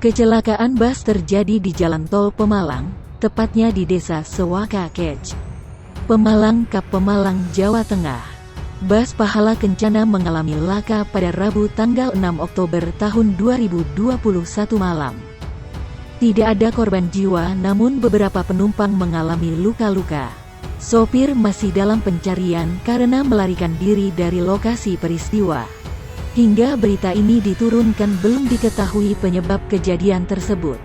Kecelakaan bus terjadi di Jalan Tol Pemalang, tepatnya di Desa Sewaka Kec, Pemalang, Kap Pemalang, Jawa Tengah. Bus Pahala Kencana mengalami laka pada Rabu tanggal 6 Oktober tahun 2021 malam. Tidak ada korban jiwa, namun beberapa penumpang mengalami luka-luka. Sopir masih dalam pencarian karena melarikan diri dari lokasi peristiwa. Hingga berita ini diturunkan belum diketahui penyebab kejadian tersebut.